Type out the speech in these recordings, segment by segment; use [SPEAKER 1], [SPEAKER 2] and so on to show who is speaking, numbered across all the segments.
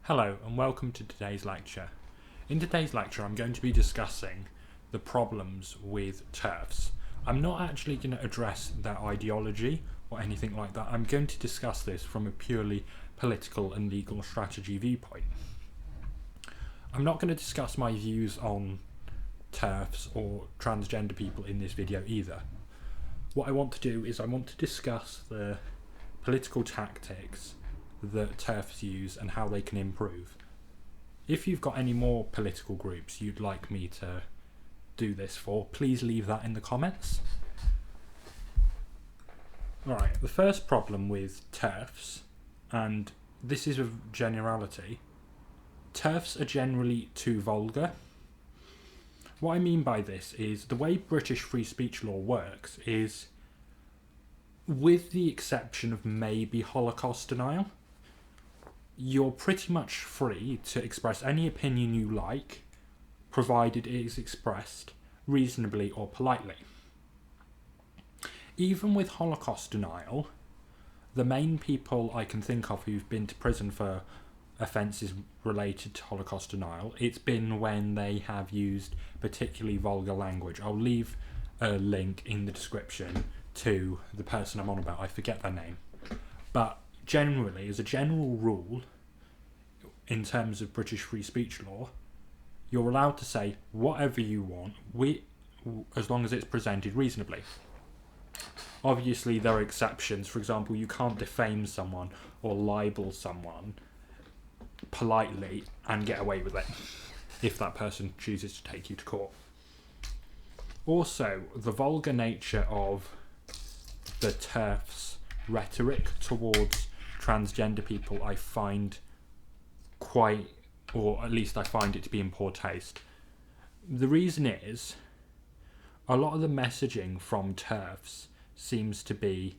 [SPEAKER 1] Hello and welcome to today's lecture. In today's lecture I'm going to be discussing the problems with TERFs. I'm not actually going to address their ideology or anything like that. I'm going to discuss this from a purely political and legal strategy viewpoint. I'm not going to discuss my views on TERFs or transgender people in this video either. What I want to do is I want to discuss the political tactics that TERFs use and how they can improve. If you've got any more political groups you'd like me to do this for, please leave that in the comments. Alright, the first problem with TERFs, and this is a generality, TERFs are generally too vulgar. What I mean by this is the way British free speech law works is, with the exception of maybe Holocaust denial, you're pretty much free to express any opinion you like, provided it is expressed reasonably or politely. Even with Holocaust denial, the main people I can think of who've been to prison for offences related to Holocaust denial, it's been when they have used particularly vulgar language. I'll leave a link in the description to the person I'm on about. I forget their name. But generally, as a general rule, in terms of British free speech law, you're allowed to say whatever you want, as long as it's presented reasonably. Obviously, there are exceptions. For example, you can't defame someone or libel someone politely and get away with it if that person chooses to take you to court. Also, the vulgar nature of the TERFs rhetoric towards transgender people I find quite, or at least I find it to be in poor taste. The reason is, a lot of the messaging from TERFs seems to be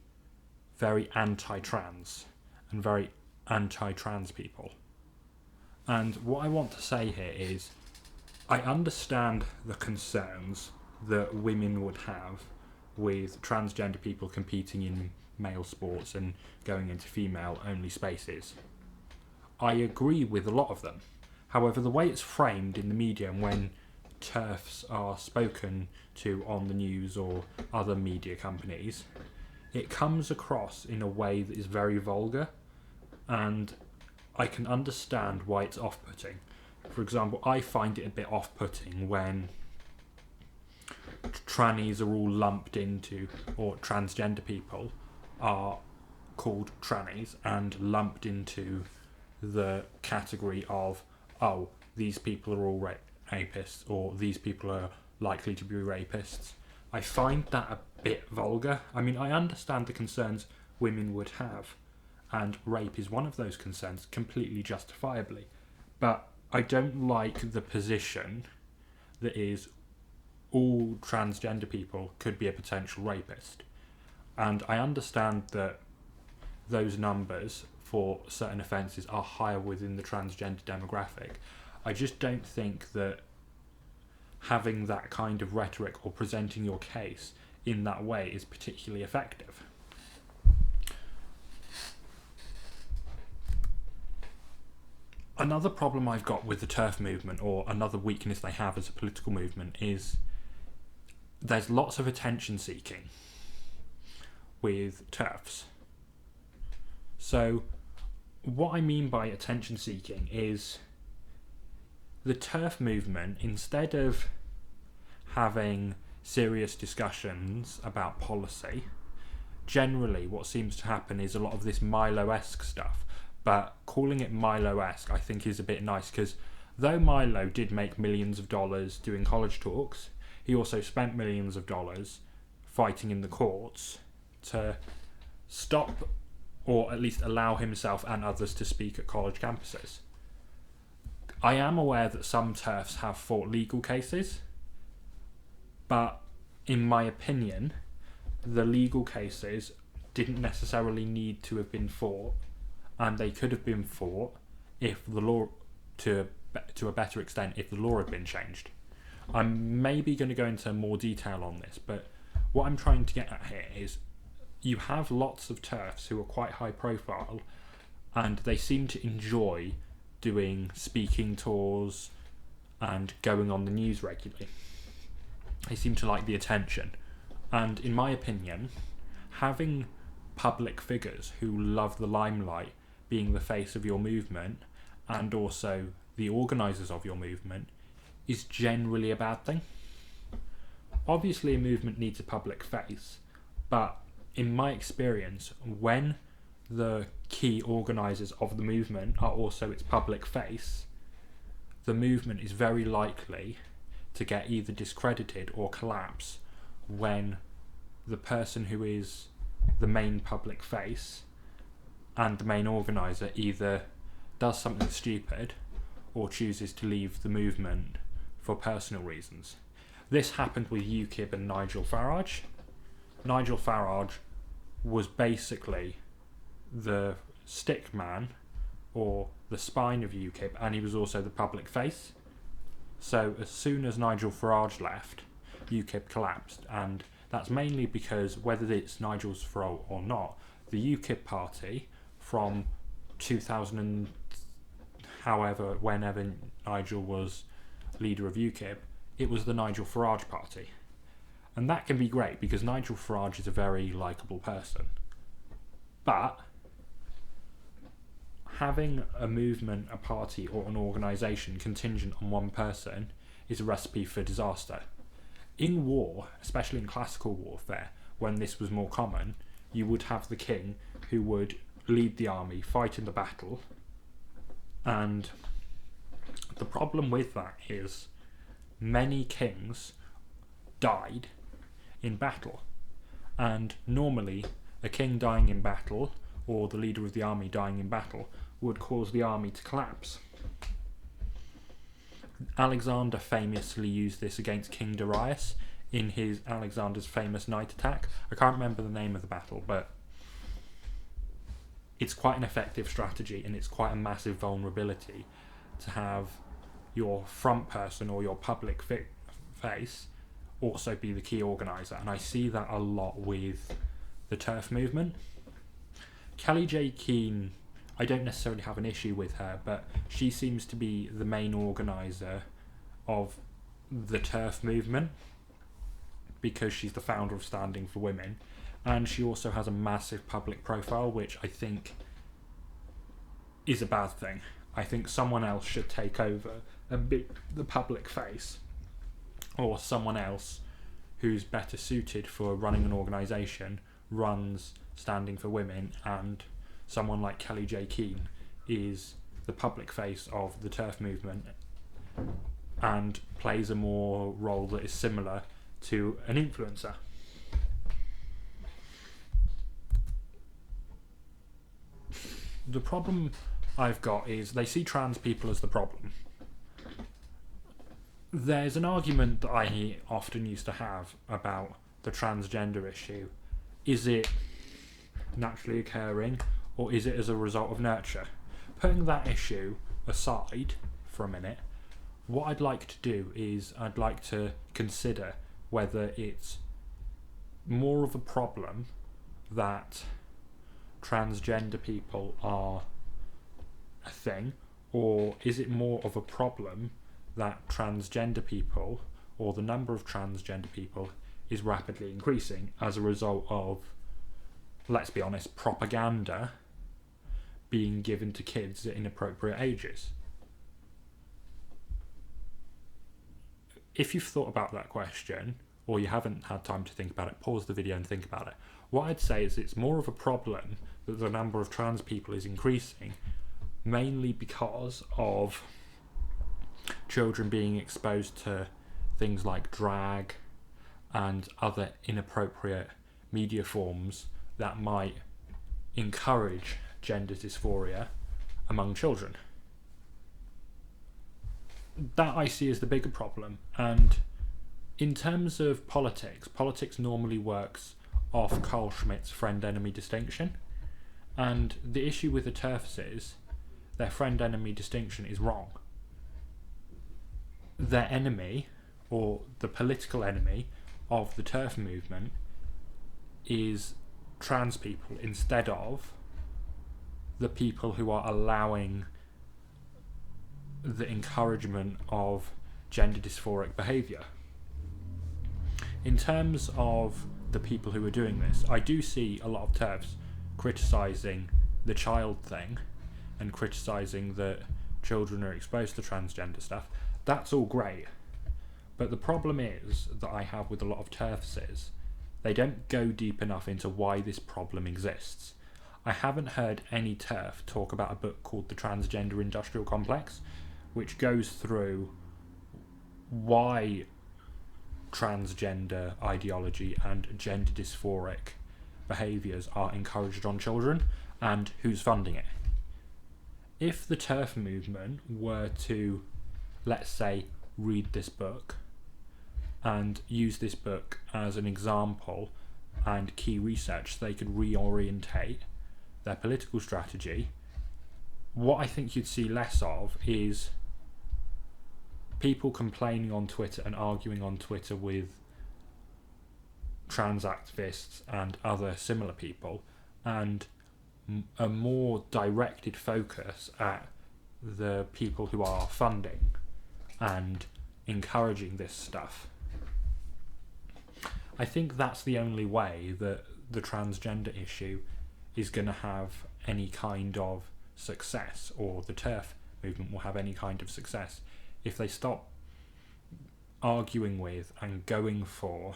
[SPEAKER 1] very anti-trans and very anti-trans people. And what I want to say here is, I understand the concerns that women would have with transgender people competing in male sports and going into female-only spaces. I agree with a lot of them. However, the way it's framed in the media and when TERFs are spoken to on the news or other media companies, it comes across in a way that is very vulgar, and I can understand why it's off-putting. For example, I find it a bit off-putting when trannies are all lumped into, or transgender people are called trannies and lumped into the category of, oh, these people are all rapists, or these people are likely to be rapists. I find that a bit vulgar. I mean, I understand the concerns women would have, and rape is one of those concerns, completely justifiably. But I don't like the position that is all transgender people could be a potential rapist. And I understand that those numbers for certain offences are higher within the transgender demographic. I just don't think that having that kind of rhetoric or presenting your case in that way is particularly effective. Another problem I've got with the TERF movement, or another weakness they have as a political movement, is there's lots of attention seeking with TERFs. So what I mean by attention seeking is the TERF movement, instead of having serious discussions about policy, generally what seems to happen is a lot of this Milo-esque stuff. But calling it Milo-esque I think is a bit nice, because though Milo did make millions of dollars doing college talks, he also spent millions of dollars fighting in the courts to stop, or at least allow himself and others to speak at college campuses. I am aware that some TERFs have fought legal cases, but in my opinion, the legal cases didn't necessarily need to have been fought, and they could have been fought if the law, to a better extent, if the law had been changed. I'm maybe going to go into more detail on this, but what I'm trying to get at here is you have lots of TERFs who are quite high profile, and they seem to enjoy doing speaking tours and going on the news regularly. They seem to like the attention. And in my opinion, having public figures who love the limelight being the face of your movement and also the organisers of your movement is generally a bad thing. Obviously, a movement needs a public face, but in my experience, when the key organisers of the movement are also its public face, the movement is very likely to get either discredited or collapse when the person who is the main public face and the main organiser either does something stupid or chooses to leave the movement for personal reasons. This happened with UKIP and Nigel Farage. Nigel Farage was basically the stick man or the spine of UKIP, and he was also the public face. So as soon as Nigel Farage left, UKIP collapsed, and that's mainly because, whether it's Nigel's fault or not, the UKIP party from 2000 and whenever Nigel was leader of UKIP, it was the Nigel Farage party. And that can be great because Nigel Farage is a very likeable person. But having a movement, a party or an organisation contingent on one person is a recipe for disaster. In war, especially in classical warfare, when this was more common, you would have the king who would lead the army, fight in the battle, and the problem with that is many kings died in battle, and normally a king dying in battle or the leader of the army dying in battle would cause the army to collapse. Alexander famously used this against King Darius in his Alexander's famous night attack. I can't remember the name of the battle, but it's quite an effective strategy, and it's quite a massive vulnerability to have your front person or your public face also be the key organiser, and I see that a lot with the TERF movement. Kelly J. Keane, I don't necessarily have an issue with her, but she seems to be the main organiser of the TERF movement because she's the founder of Standing for Women, and she also has a massive public profile, which I think is a bad thing. I think someone else should take over and be the public face, or someone else who's better suited for running an organisation runs Standing for Women, and someone like Kelly J. Keane is the public face of the TERF movement and plays a more role that is similar to an influencer. The problem I've got is they see trans people as the problem. There's an argument that I often used to have about the transgender issue. Is it naturally occurring, or is it as a result of nurture? Putting that issue aside for a minute, what I'd like to do is I'd like to consider whether it's more of a problem that transgender people are a thing, or is it more of a problem that transgender people, or the number of transgender people, is rapidly increasing as a result of, let's be honest, propaganda being given to kids at inappropriate ages? If you've thought about that question, or you haven't had time to think about it, pause the video and think about it. What I'd say is it's more of a problem that the number of trans people is increasing, mainly because of children being exposed to things like drag and other inappropriate media forms that might encourage gender dysphoria among children. That I see as the bigger problem. And in terms of politics normally works off Carl Schmitt's friend-enemy distinction, and the issue with the TERFs is their friend-enemy distinction is wrong. Their enemy, or the political enemy of the TERF movement, is trans people instead of the people who are allowing the encouragement of gender dysphoric behaviour. In terms of the people who are doing this, I do see a lot of TERFs criticising the child thing and criticising that children are exposed to transgender stuff. That's all great. But the problem is that I have with a lot of TERFs is they don't go deep enough into why this problem exists. I haven't heard any TERF talk about a book called The Transgender Industrial Complex, which goes through why transgender ideology and gender dysphoric behaviours are encouraged on children and who's funding it. If the TERF movement were to, let's say, read this book and use this book as an example and key research, they could reorientate their political strategy. What I think you'd see less of is people complaining on Twitter and arguing on Twitter with trans activists and other similar people, and a more directed focus at the people who are funding and encouraging this stuff. I think that's the only way that the transgender issue is going to have any kind of success, or the TERF movement will have any kind of success, if they stop arguing with and going for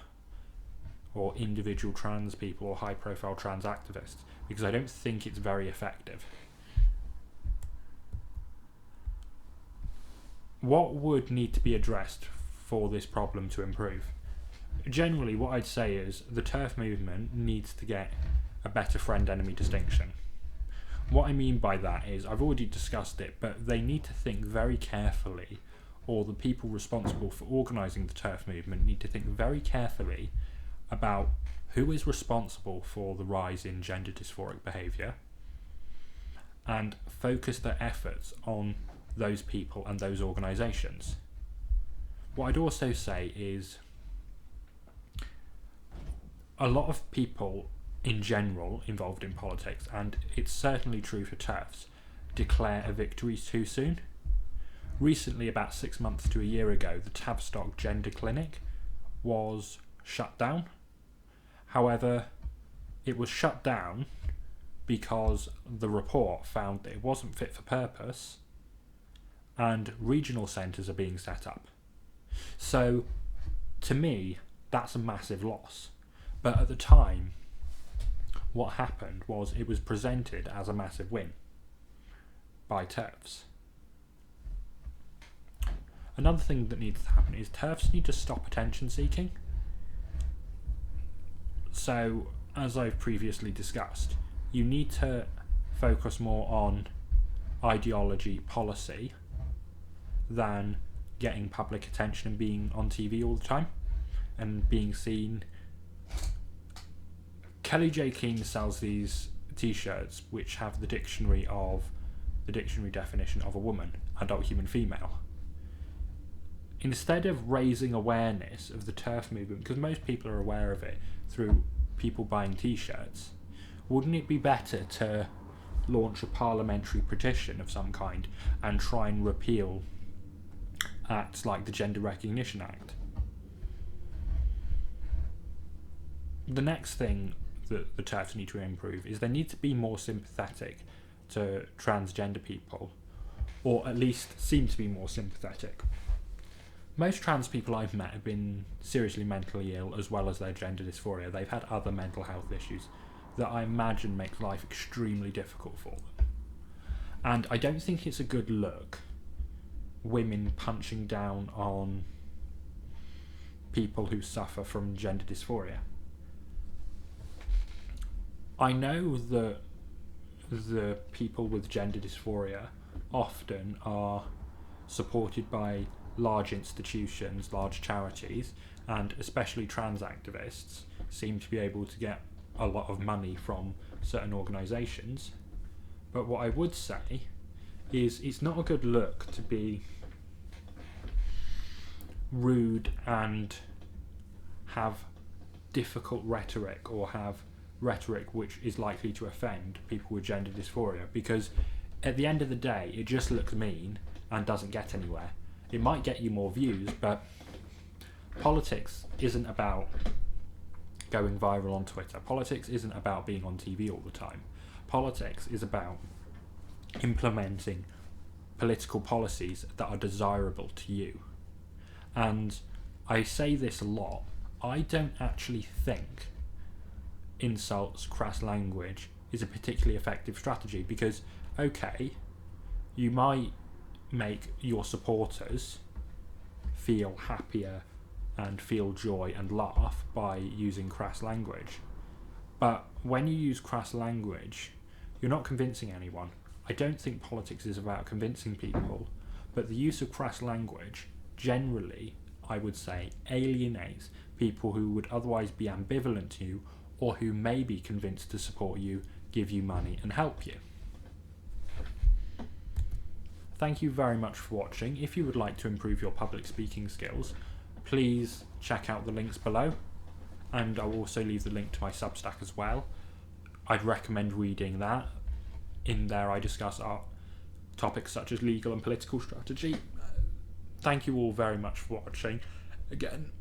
[SPEAKER 1] or individual trans people or high profile trans activists, because I don't think it's very effective. What would need to be addressed for this problem to improve? Generally, what I'd say is the TERF movement needs to get a better friend-enemy distinction. What I mean by that is, I've already discussed it, but they need to think very carefully, or the people responsible for organising the TERF movement need to think very carefully about who is responsible for the rise in gender dysphoric behaviour and focus their efforts on those people and those organisations. What I'd also say is a lot of people in general involved in politics, and it's certainly true for TERFs, declare a victory too soon. Recently, about 6 months to a year ago, the Tavistock Gender Clinic was shut down. However, it was shut down because the report found that it wasn't fit for purpose and regional centres are being set up. So, to me, that's a massive loss. But at the time, what happened was it was presented as a massive win by TERFs. Another thing that needs to happen is TERFs need to stop attention seeking. So, as I've previously discussed, you need to focus more on ideology, policy, than getting public attention and being on TV all the time and being seen. Kelly J. Keane sells these t-shirts which have the dictionary definition of a woman, adult human female. Instead of raising awareness of the TERF movement, because most people are aware of it through people buying t-shirts, wouldn't it be better to launch a parliamentary petition of some kind and try and repeal acts like the Gender Recognition Act? The next thing that the TERFs need to improve is they need to be more sympathetic to transgender people, or at least seem to be more sympathetic. Most trans people I've met have been seriously mentally ill as well as their gender dysphoria. They've had other mental health issues that I imagine make life extremely difficult for them. And I don't think it's a good look, women punching down on people who suffer from gender dysphoria. I know that the people with gender dysphoria often are supported by large institutions, large charities, and especially trans activists seem to be able to get a lot of money from certain organisations. But what I would say is it's not a good look to be rude and have difficult rhetoric, or have rhetoric which is likely to offend people with gender dysphoria, because at the end of the day it just looks mean and doesn't get anywhere. It might get you more views, but politics isn't about going viral on Twitter. Politics isn't about being on TV all the time. Politics is about implementing political policies that are desirable to you. And I say this a lot, I don't actually think insults, crass language is a particularly effective strategy, because, okay, you might make your supporters feel happier and feel joy and laugh by using crass language. But when you use crass language, you're not convincing anyone. I don't think politics is about convincing people, but the use of crass language generally, I would say, alienates people who would otherwise be ambivalent to you, or who may be convinced to support you, give you money and help you. Thank you very much for watching. If you would like to improve your public speaking skills, please check out the links below, and I'll also leave the link to my Substack as well. I'd recommend reading that. In there I discuss topics such as legal and political strategy. Thank you all very much for watching. Again,